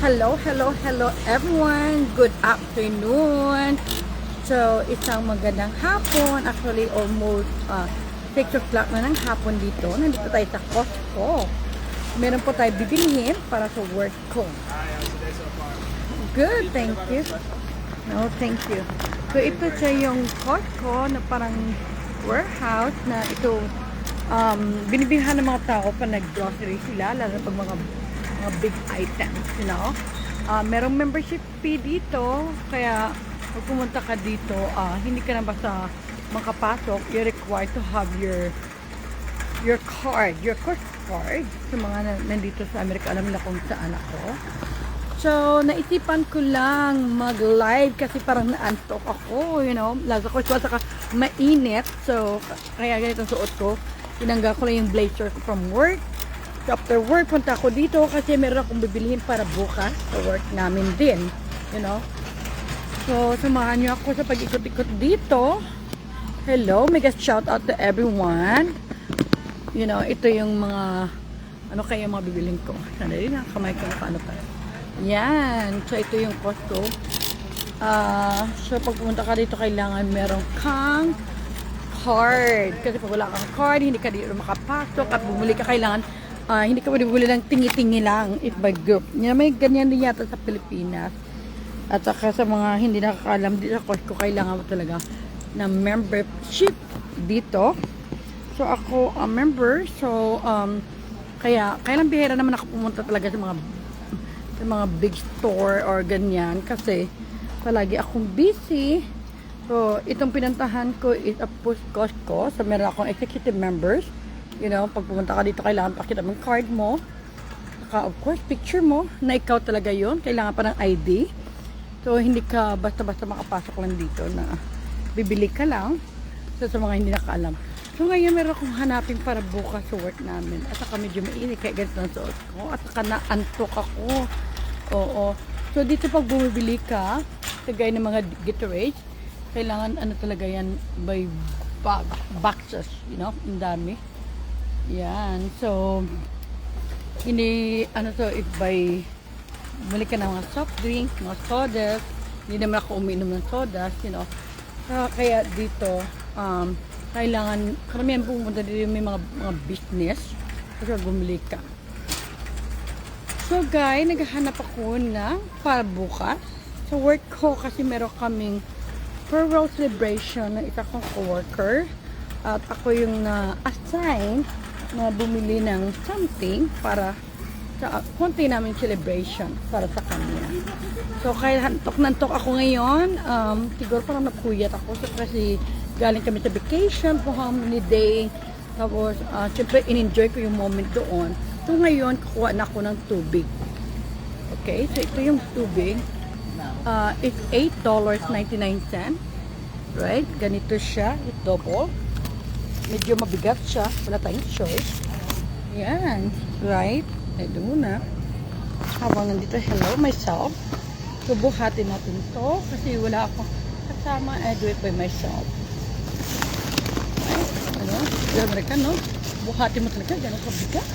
Hello everyone. Good afternoon. So, isang magandang hapon. Actually, almost 6 o'clock na ng hapon dito. Nandito tayo sa Costco. Meron po tayo bibilihin para sa work ko. Good, thank you. No, thank you. So, ito siya yung Costco na parang warehouse na ito binibilhan ng mga tao pa nag-grocery sila, lalo pag mga big items, you know. Merong membership fee dito, kaya pag pumunta ka dito, hindi ka na basta makapasok. You're required to have your card, your course card. Sa mga nandito sa Amerika, alam na kung saan ako. So, naisipan ko lang mag-live kasi parang naantok ako, you know. Lalo ko, saka mainit. So, kaya ganito ang suot ko. Tinanggal ko lang yung blazer ko from work. So, after work, punta ako dito kasi meron akong bibilihin para bukas sa work namin din, you know. So, samahan niyo ako sa pag-ikot-ikot dito. Hello, mega shout out to everyone. You know, ito yung mga, ano kaya mga bibilihin ko. Sandali na, kamay ko na paano pa. Yan. So, ito yung Costco. So, pag pumunta ka dito, kailangan merong kang card. Kasi pag wala kang card, hindi ka dito makapasok. At bumuli ka, kailangan hindi ka bumuli lang tingi-tingi lang if by group. May ganyan din yata sa Pilipinas. At saka sa mga hindi nakakaalam dito sa Costco, kailangan mo talaga ng membership dito. So, ako member. So, kaya kailan bihira naman ako pumunta talaga sa mga big store or ganyan. Kasi palagi akong busy. So, itong pinuntahan ko is a Costco. So, meron akong executive members. You know, pag pumunta ka dito, kailangan pakita mo yung card mo. Saka, of course, picture mo na ikaw talaga yon. Kailangan pa ng ID. So, hindi ka basta-basta makapasok lang dito na bibili ka lang. So, sa mga hindi nakaalam. So, ngayon meron akong hanapin para bukas sa work namin. At saka medyo mainit, kaya ganito ang suot ko. At saka naantok ako. Oo. So, dito pag bumibili ka, kagaya ng mga Gatorade, kailangan ano talaga yan by boxes, you know, ang dami. Yan. So, hindi, ano to, if by, bumili ka ng mga soft drink, mga sodas, hindi naman ako uminom ng sodas, you know. Kaya dito, kailangan, karamihan pumunta dito may mga business, kasi bumili ka. So, guys, naghahanap ako na para bukas. Sa work ko, kasi meron kaming farewell celebration ng isa kong coworker. At ako yung na-assign na bumili ng something para sa konti namin celebration para sa kanya. So, kaya hantok-nantok ako ngayon. Siguro parang napuyat ako kasi galing kami sa vacation for how many days. Tapos, syempre, in-enjoy ko yung moment doon. So, ngayon, kukuha na ako ng tubig. Okay? So, ito yung tubig. It's $8.99. Right? Ganito siya. It's double. Medyo mabigat siya. Wala tayong choice. Yan. Right? Ito muna. Habang nandito, hello myself. So, buhatin natin to kasi wala akong kasama. I do it by myself. Right? Ano? Amerika, no? Buhatin mo talaga. Ganun kabigat.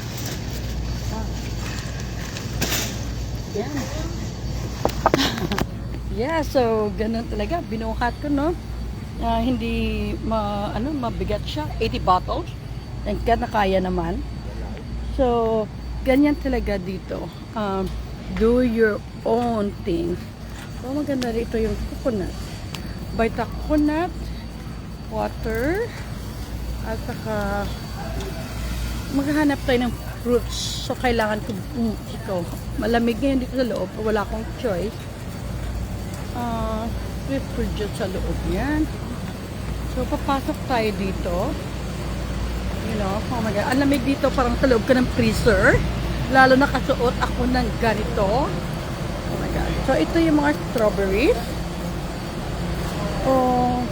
Yan. Yeah, so, ganun talaga. Binuhat ko, no? Hindi mabigat siya. 80 bottles. Thank God na kaya naman. So, ganyan talaga dito. Do your own things. So, maganda rito yung coconut. Vita coconut, water, at saka maghahanap tayo ng fruits. So, kailangan ko malamig ngayon dito sa loob. Wala akong choice. Fruit juice sa loob yan. So, papasok tayo dito. You know, oh my God. Ang lamig dito, parang sa loob ka ng freezer. Lalo nakasuot ako ng ganito. Oh my God. So, ito yung mga strawberries. Oh.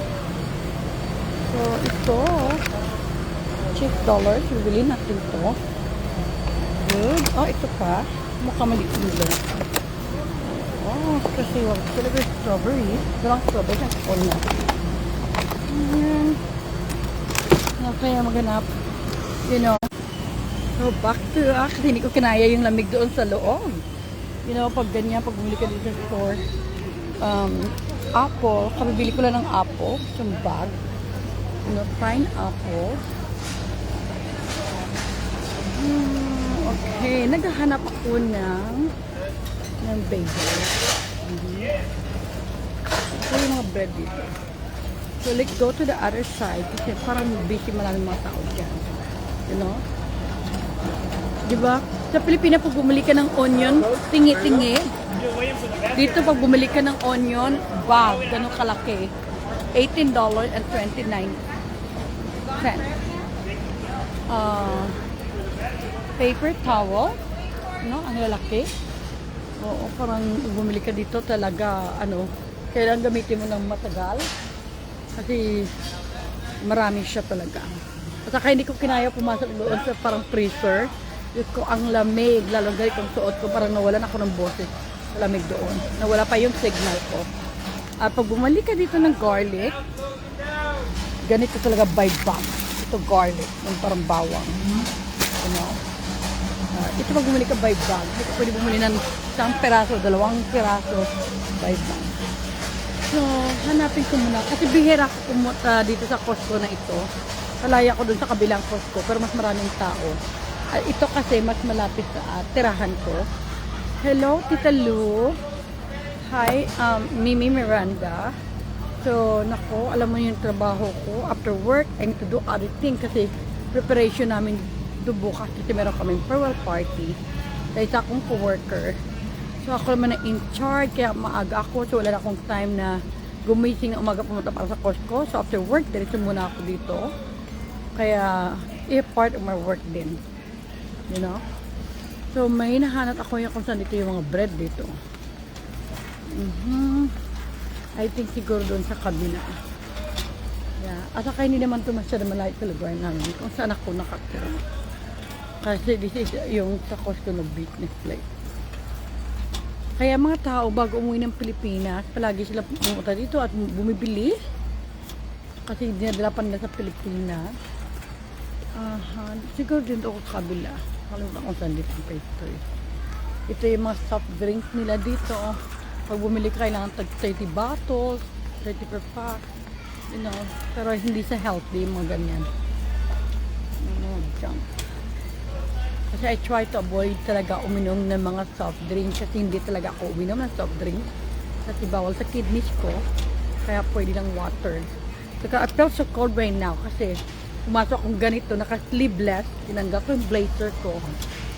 So, ito. $6. Bibili natin to. Good. Oh, ito pa. Mukha maliit-liit. Oh, kasi wag talaga strawberries. Dalang strawberries ang all na. Ayan. Kaya maganap. You know. So, back to, kasi hindi ko kinaya yung lamig doon sa loob. You know, pag ganyan, pag bumili ka dito sa store, apple, kabibili ko lang ng apple, yung bag. You know, pineapple. Okay, naghahanap ako ng bagel. Ito yung mga bread dito. So, let's go to the other side kasi parang busy maraming mga tao dyan. You know? Diba? Sa Pilipinas, pag bumili ka ng onion, tingi-tingi. Dito, pag bumili ka ng onion, bag, ganun kalaki. $18.29. Paper towel. No? Ang lalaki. Oo, parang bumili ka dito talaga, kailangan gamitin mo ng matagal. Kasi marami siya talaga. At saka hindi ko kinaya pumasok doon sa parang freezer. Diyos ko, ang lamig. Lalo ganit ang suot ko. Parang nawalan ako ng boses. Lamig doon. Nawala pa yung signal ko. At pag bumalik ka dito ng garlic, ganito talaga by box. Ito garlic. Yung parang bawang. You know? Ito pag bumili ka by bag. Hindi ka pwede bumili ng isang peraso, 2 peraso by bag. So, hanapin ko muna. Kasi bihira ako pumunta dito sa Costco na ito. Kalaya ko dun sa kabilang Costco, pero mas maraming tao. Ito kasi mas malapit sa tirahan ko. Hello, Tita Lou. Hi, Mimi Miranda. So, nako, alam mo yung trabaho ko. After work, I need to do other things kasi preparation namin do bukas kasi meron kaming farewell party. Kaya isa akong co-worker. So, ako naman na in charge, kaya maaga ako. So, wala na akong time na gumising na umaga pumunta para sa Costco. So, after work, diretso muna ako dito. Kaya, part of my work din. You know? So, may nahanap ako yung kung saan dito yung mga bread dito. I think siguro doon sa kabila. Yeah. At saka hindi naman ito masyadong malayo sa lugar namin kung saan ako nakatira. Kasi this is yung sa Costco na business place. Kaya mga tao bago umuwi ng Pilipinas, palagi sila pumunta dito at bumibili. Kasi dinadala pa nila sa Pilipinas. Siguro din ito sa kabila. Kalimutan kung saan dito ang pastry. Ito yung mga soft drinks nila dito. Pag bumili ka, kailangan tag 30 bottles, 30 per pack. You know, pero hindi sa healthy, mga ganyan. Junk. Kasi I try to avoid talaga uminom ng mga soft drinks kasi hindi talaga ako uminom ng soft drinks. Kasi bawal sa kidneys ko. Kaya pwede lang water. Saka I feel so cold right now kasi pumasok akong ganito, naka-sleeveless. Tinanggal ko yung blazer ko.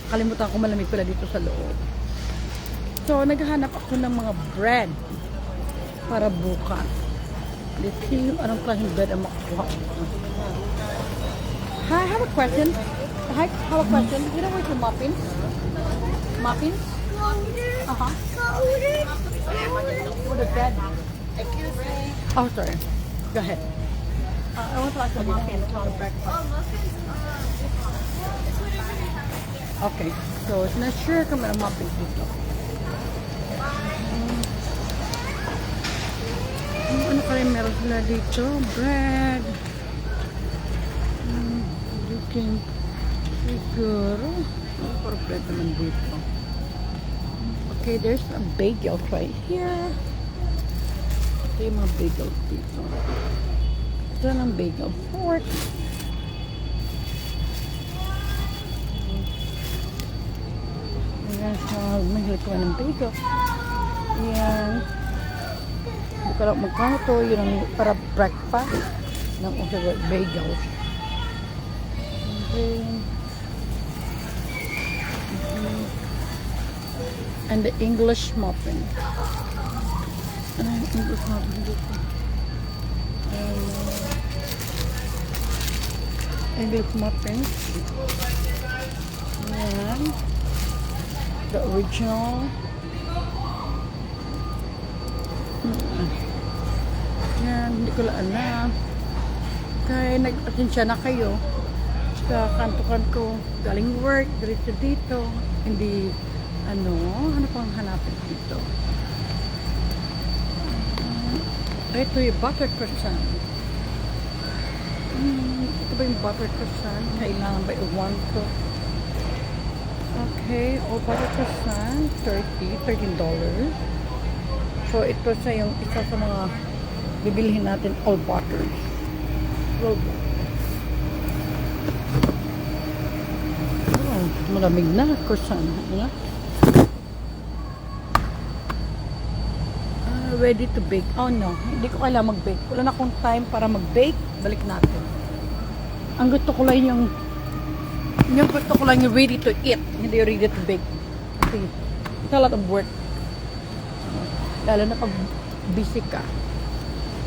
Kalimutan ko malamig pala dito sa loob. So, naghahanap ako ng mga bread para bukas. Let's see anong klaseng bread ang makukuha ko. Hi, I have a question. Hi, I have a question. You know where's your muffins? Muffins? Uh-huh. For the bread. Excuse me. Oh, sorry. Go ahead. I want to ask a muffin for breakfast. Okay. So, not sure kung may muffins dito. Ano pa rin meron sila dito? Bread. Looking siguro. Para bread naman dito. Okay, there's a bagel right here. Ito yung mga bagels dito. Ito ng bagel fork. Ayan, so mahilig ko ng bagel. Ayan. Hindi ko lang magkano to. Yun ang para breakfast ng bagels. And the English muffin. English muffin dito. English muffin. Ayan. The original. Yan, hindi ko lang alam. Kaya nag-atensya na kayo sa kanto-kanto galing work, diretso dito. Hindi, ano pang hanapin dito? Ito yung butter croissant. Ito ba yung butter croissant? Kailangan ba i-want ko? Okay, all butter croissant, $13. So, ito sa yung isa sa mga bibilihin natin, all butters. Oh, malamig na croissant. Ano? Ready to bake. Oh no, hindi ko kailangan mag-bake. Wala na akong time para mag-bake. Balik natin. Ang gusto ko lang yung ready to eat, hindi yung ready to bake. Kasi it's a lot of work. Lalo na pag busy ka.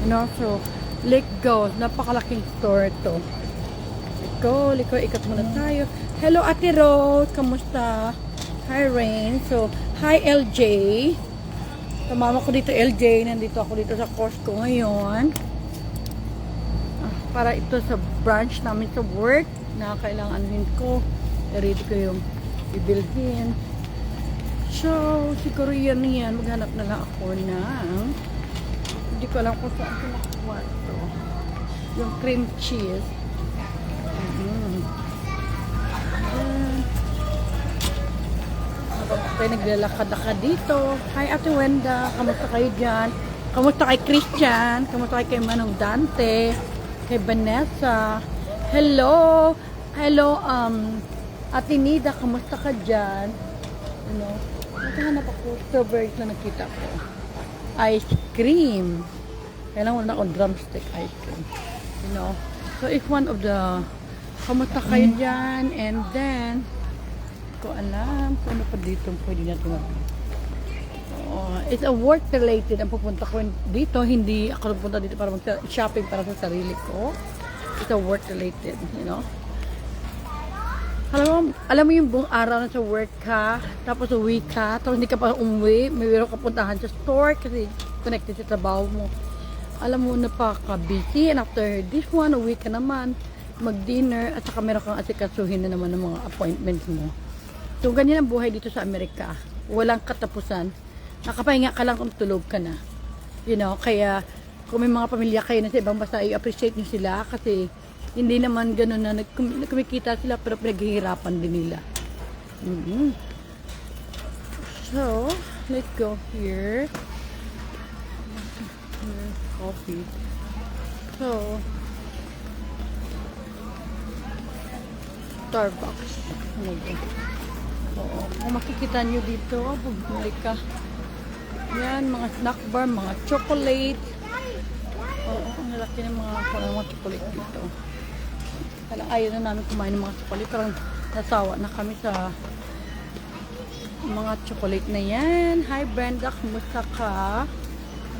You know, so let's go. Napakalaking store to. Let's go, ikat muna tayo. Hello Ate Rose, kamusta? Hi Rain. So, hi LJ. Tumama ko dito LJ, nandito ako dito sa Costco ngayon. Para ito sa branch namin sa work na kailanganin ko. I-ready ko yung bibilhin. So, siguro yan. Maghanap na lang ako ng hindi ko alam kung saan ko nakuha ito. Yung cream cheese. Habang tayo naglalakad-lakad dito. Hi Ate Wenda, kamusta kayo dyan? Kamusta kay Christian? Kamusta kay Manong Dante? Kay Vanessa? Hello! Hello, Ate Nida, kamusta ka dyan? Ano? Naghahanap ako, strawberries na nakita ko. Ice cream. Kailangan na akong drumstick ice cream. You know? So, it's one of the kamusta kayo dyan? And then, ko alam kung ano pa dito pwede natin mag- it's a work related ang pupunta ko dito. Hindi ako pupunta dito para mag-shopping para sa sarili ko. It's a work related, you know? Alam mo yung buong araw na sa work ka, tapos uwi ka, tapos hindi ka pa umuwi, may meron ka puntahan sa store kasi connected sa trabaho mo. Alam mo, napaka-busy, and after this one, uwi ka naman, mag-dinner, at saka meron kang asikasuhin na naman ng mga appointments mo. So, ganyan ang buhay dito sa Amerika. Walang katapusan. Nakapahinga ka lang kung tulog ka na. You know, kaya kung may mga pamilya kayo na sa ibang bansa, i-appreciate nyo sila kasi hindi naman ganun na kumikita sila pero pinaghihirapan din nila. So, let's go here. Coffee. So, Starbucks. Oo. Kung makikita nyo dito, bumili ka. Yan, mga snack bar, mga chocolate. Oo, ang laki ng mga chocolate dito. Kaya ayaw na namin kumain ng mga chocolate. Parang nasawa na kami sa mga chocolate na yan. Hi Brenda, kumusta ka?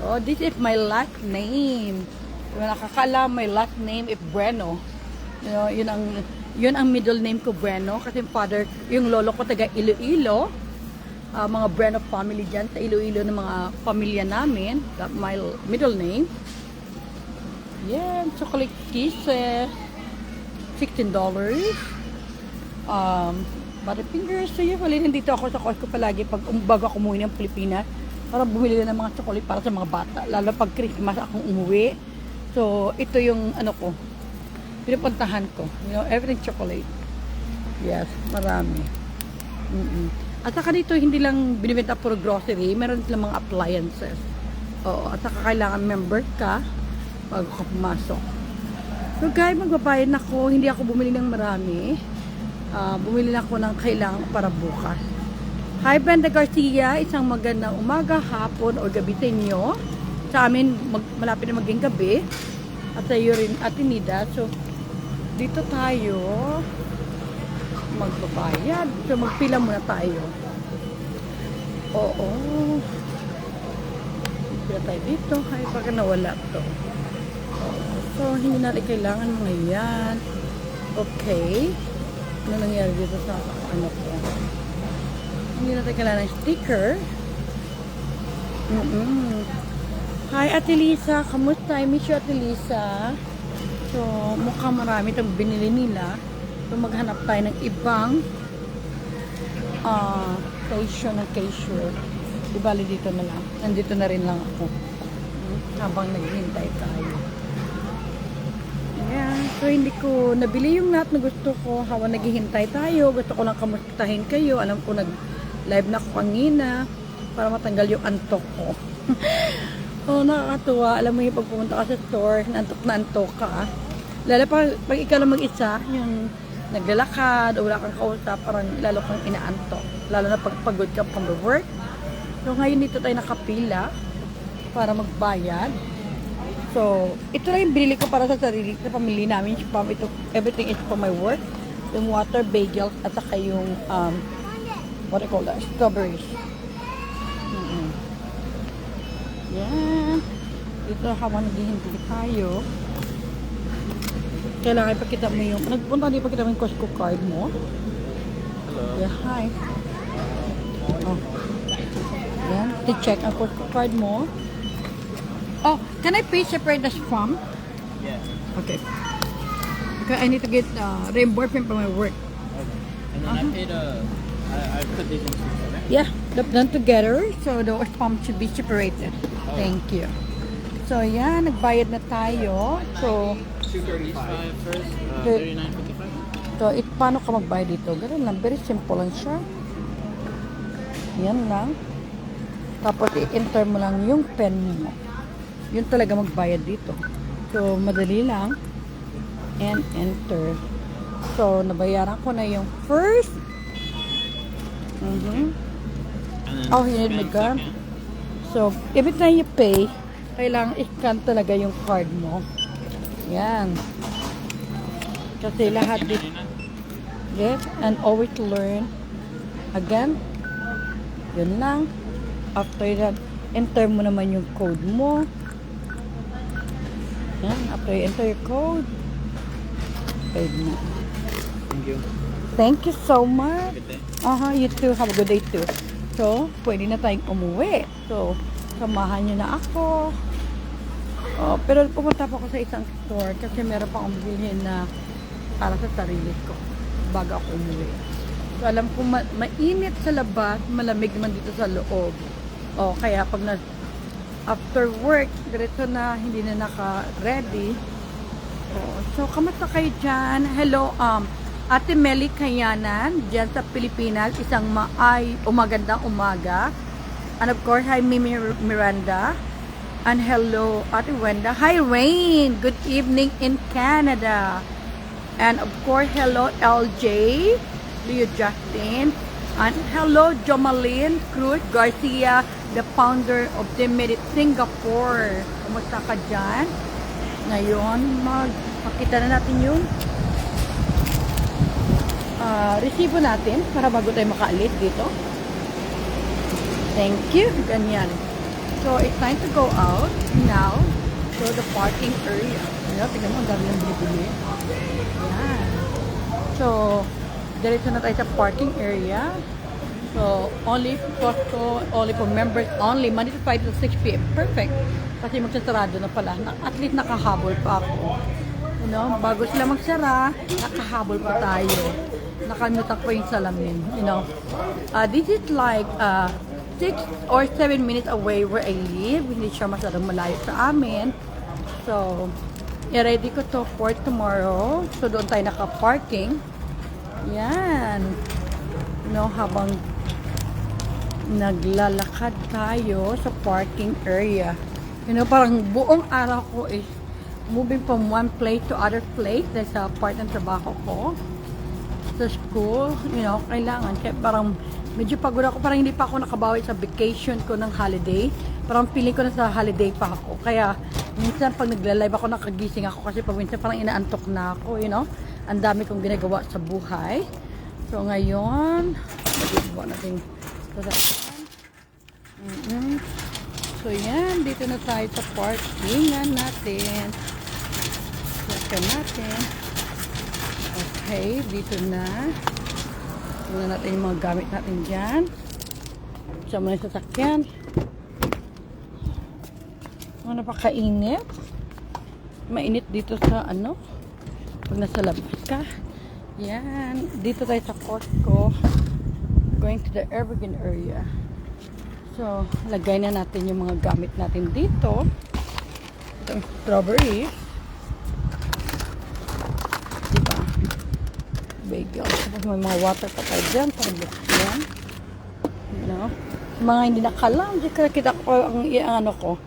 Oh, this is my last name. Kung nakakala, my last name is Bueno. You know, yun ang middle name ko, Bueno. Kasi father, yung lolo ko taga Iloilo. Mga Bueno family dyan sa Iloilo ng mga pamilya namin. That my middle name. Yan, chocolate kisses. $16. Butterfingers. So usually, nandito ako sa Costco palagi pag bago ako umuwi ng Pilipinas. Para bumili ng mga chocolate para sa mga bata. Lalo pag Christmas akong umuwi. So, ito yung ano ko. Pinupuntahan ko. You know, everything chocolate. Yes, marami. At saka dito, hindi lang binibenta puro grocery. Meron silang mga appliances. Oo, at saka kailangan member ka bago ka pumasok. So guys, magbabayad na ako. Hindi ako bumili ng marami. Bumili na ako ng kailangan para bukas. Hi Brenda Garcia, isang magandang umaga, hapon o gabi sa inyo. Sa amin, malapit na maging gabi. At sa iyo rin, Ate Nida. So, dito tayo magbabayad. So, magpila muna tayo. Oo. Magpila tayo dito. Ay, baka nawala to. So, hindi natin kailangan mga yan. Okay. Ano nangyari dito sa ano ko? Hindi natin kailangan ng sticker. Hi, Ate Lisa. Kamusta? I miss you, Ate Lisa. So, mukhang marami itong binili nila. So, maghanap tayo ng ibang cashier. Ibali dito na lang. Nandito na rin lang ako. Habang naghihintay tayo. Yeah, so hindi ko nabili yung lahat na gusto ko habang naghihintay tayo. Gusto ko lang kamustahin kayo. Alam ko nag-live na ako kanina para matanggal yung antok ko. Oh, nakakatuwa. Alam mo yung pagpumunta ka sa store, na antok ka. Lalo pag ikaw lang mag-isa, yung naglalakad o wala kang kausap, parang lalo kang inaantok. Lalo na pag pagod ka from the work. So ngayon dito tayo nakapila para magbayad. So, ito lang yung binili ko para sa sarili, sa pamilya namin. Ito, everything is for my work. Yung water, bagels, at saka yung, what do you call that? Strawberries. Yan. Dito habang naghihintay tayo. Kailangan ipakita mo yung, nagpunta din ipakita mo yung Costco card mo. Hello. Yeah, hi. Oh. Yan, to-check ang Costco card mo. Oh, can I pay separate this from? Yeah. Okay. Because I need to get reimbursement for my work. Okay. And then I paid I put these in together. Yeah, done together. So the pump should be separated. Thank you. So yeah, nagbayad na tayo. So, 235 first, The- 39.55. so paano ka magbayad dito? Ganun lang, very simple lang siya. Yan lang. Tapos i-enter mo lang yung pen mo. Yun talaga magbayad dito. So, madali lang. And enter. So, nabayaran ko na yung first. And then Oh, you need my scan card? second. So, every time you pay, kailangan i-scan talaga yung card mo. Yan. Kasi lahat dito. 15.99. Yes, and always learn. Again, yun lang. After that, enter mo naman yung code mo. Yan, after you enter your code, paid na. Thank you. Thank you so much. Good day. You too. Have a good day too. So, pwede na tayong umuwi. So, samahan niyo na ako. Oh, pero pumunta pa ako sa isang store kasi meron pa akong bilhin na para sa sarili ko bago ako umuwi. So, alam ko mainit sa labas, malamig naman dito sa loob. Oh, kaya pag after work, diretso na, hindi na naka-ready. Oh, so, kamusta kayo dyan? Hello, Ate Meli Kayanan, dyan sa Pilipinas, isang magandang umaga. And of course, hi Mimi Miranda. And hello, Ate Wenda. Hi Rain, good evening in Canada. And of course, hello LJ, Leo Justin. And hello, Jomalyn Cruz Garcia, the founder of Demerit Singapore. Kumusta ka dyan? Ngayon, magpakita na natin yung resibo natin para bago tayo makaalis dito. Thank you. Ganyan. So, it's time to go out now to the parking area. Ayan, tignan mo, ang dami ng bili-bili. Ayan. So, diretso na tayo sa parking area. So, only Costco, only for members, only Monday to Friday to 6 p.m. Perfect. Kasi magsasarado na pala. At least nakahabol pa ako. You know, bago sila magsara, nakahabol pa tayo. Nakalimutan ko yung salamin. You know, this is like 6 or 7 minutes away where I live. Hindi siya masyadong malayo sa amin. So, i-ready ko to for tomorrow. So, doon tayo naka-parking. Yan. You know, habang naglalakad tayo sa parking area. You know, parang buong araw ko is moving from one place to other place dahil sa part ng trabaho ko sa school. You know, kailangan. Kaya parang medyo pagod ako. Parang hindi pa ako nakabawi sa vacation ko ng holiday. Parang feeling ko na sa holiday pa ako. Kaya minsan pag nagla-live ako, nakagising ako kasi pag minsan parang inaantok na ako, you know. Ang dami kong ginagawa sa buhay. So ngayon, magagawa natin So yan, dito na tayo sa parkingan natin. Parkingan natin. Okay, dito na. Tingnan natin yung mga gamit natin dyan. Sa mga sasakyan. Napakainit. Mainit dito sa ano. Pag nasa labas ka. Yan. Dito tayo sa Costco. Going to the Evergreen area. So, lagay na natin yung mga gamit natin dito. Ito yung strawberries. bagel. Tapos may mga water pa tayo dyan para buksan. You know? Mga hindi nakalam, di ka kita ko ang ano ko.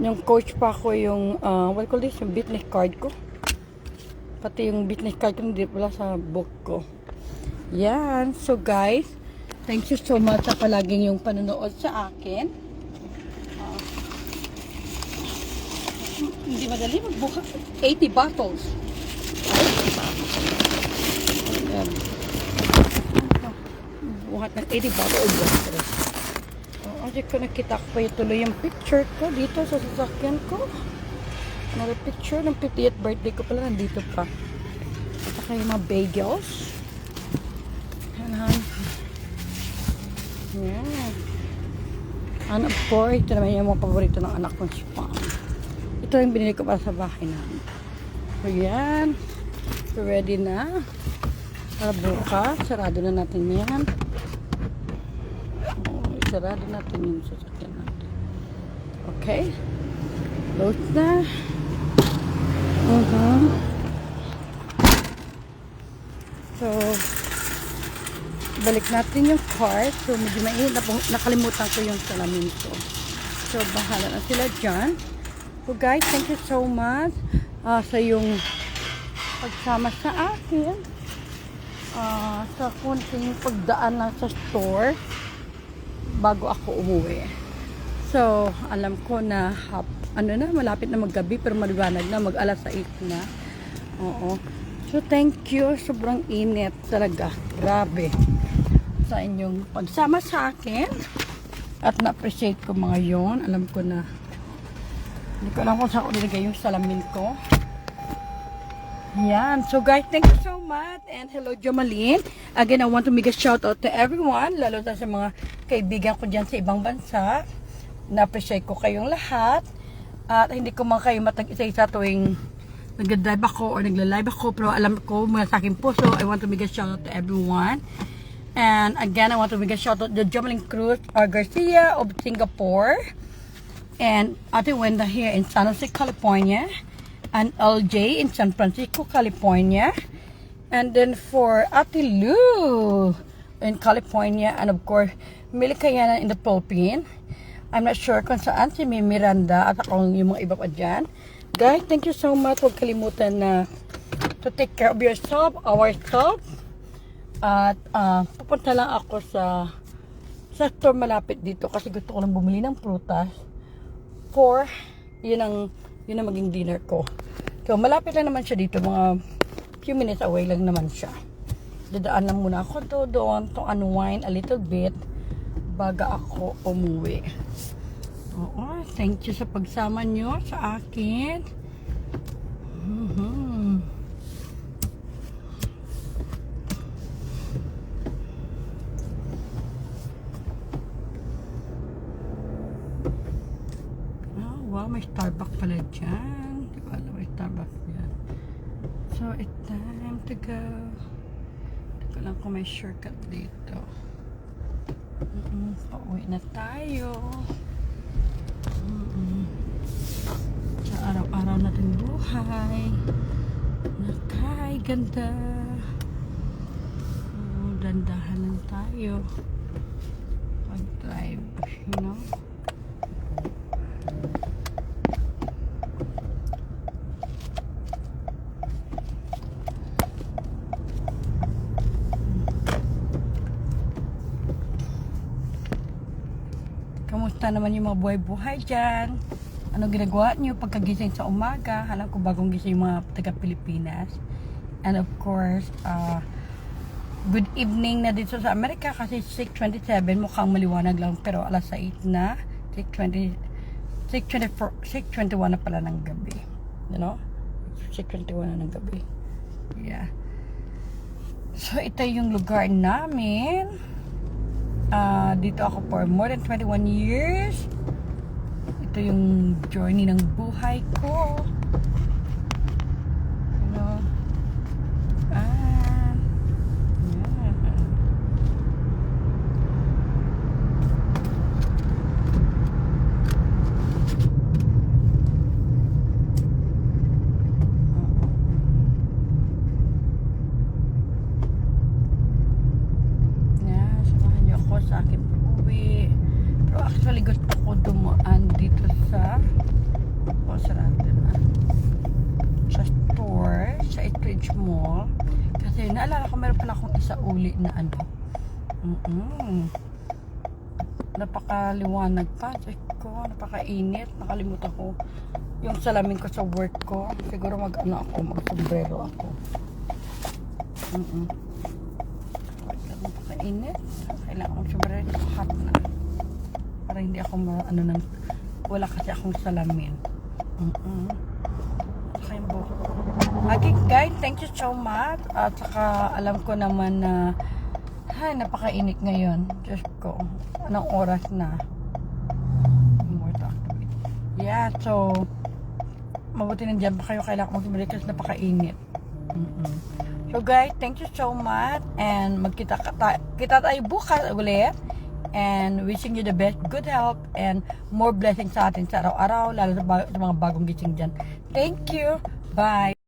Yung coach pa ko yung, what call this, yung business card ko. Pati yung business card ko hindi pala sa book ko. Yan. So guys, thank you so much sa palaging yung panonood sa akin. Hindi madali magbukas. 80 bottles. Ayan. Buhat ng 80 bottles of water. Kasi ko nakita ko pa yung tuloy yung picture ko dito sa sasakyan ko. Another picture ng 50th birthday ko pala nandito pa. At saka yung mga bagels. Yan. And of course, ito naman yung mga paborito ng anak kong spam. Ito yung binili ko para sa bahay namin. So yan. So ready na. Para bukas, sarado na natin yan. Sarado natin yung sasakyan natin. Okay. Load na. So, balik natin yung cart. So, medyo mainit. Nakalimutan ko yung salamin ko. So, bahala na sila dyan. So, guys, thank you so much sa yung pagsama sa akin. Sa kunting pagdaan lang sa store bago ako umuwi. So, alam ko na malapit na maggabi pero maliwanag na, mag-alas 6 na. Oo. So, thank you. Sobrang init talaga. Grabe. Sa inyong pagsama sa akin. At na-appreciate ko mga yon. Alam ko na hindi ko alam kung saan ko nilagay yung salamin ko. Yan. So guys, thank you so much. And hello, Jomalyn. Again, I want to make a shout out to everyone. Lalo na sa mga kaibigan ko dyan sa ibang bansa. Na-appreciate ko kayong lahat. At hindi ko man kayo matag-isa-isa tuwing nag-drive ako or nagla-live ako. Pero alam ko mula sa aking puso, I want to make a shout out to everyone. And again, I want to make a shout out to Jomalyn Cruz Garcia of Singapore. And Ate Wenda here in San Jose, California. And LJ in San Francisco, California. And then for Ate Lou in California. And of course, Mili Kayanan in the Philippines. I'm not sure kung saan si Miranda at ako yung mga iba pa dyan. Guys, thank you so much. Huwag kalimutan na to take care of yourself, ourselves. At pupunta lang ako sa store malapit dito kasi gusto ko lang bumili ng prutas for yun ang maging dinner ko. So malapit lang naman siya dito, mga few minutes away lang naman siya. Dadaan lang muna ako doon to unwind a little bit baga ako umuwi. Oo, thank you sa pagsama nyo sa akin. Wow, may Starbucks pala dyan. Di ko alam, may Starbucks dyan. So, it's time to go. Hindi ko lang kung may shortcut dito. Pauwi na tayo. Sa araw-araw natin buhay. Nakay, ganda. Dandahan lang tayo. Pag-drive, you know. Kamusta naman yung mga buhay-buhay dyan? Ano ginagawa nyo pagkagising sa umaga? Alam ko bagong gising yung mga taga-Pilipinas. And of course, good evening na dito sa Amerika kasi 6:27, mukhang maliwanag lang pero alas 8 na. 6:21 na pala ng gabi. You know? 6:21 na ng gabi. Yeah. So, ito yung lugar namin. Dito ako for more than 21 years. Ito yung journey ng buhay ko. You know? Yeah. gusto ko dumaan dito sa sarado na. Sa store, sa Eastridge Mall. Kasi naalala ko meron pala akong isa uli na ano. Napakaliwanag pa. Check ko, napakainit. Nakalimutan ko yung salamin ko sa work ko. Siguro mag-sombrero ako. Napakainit. Kailangan kong sombrero. Hot na. Para hindi ako wala kasi akong salamin. Okay, okay guys, thank you so much. At saka alam ko naman na napakainit ngayon. Diyos ko, anong oras na? Yeah, so mabuti nandiyan pa kayo. Kailangan ko mag-sombrero kasi napakainit. So guys, thank you so much. And kita tayo bukas ulit. And wishing you the best, good health, and more blessings sa atin sa araw-araw, lalo sa mga bagong gising dyan. Thank you. Bye.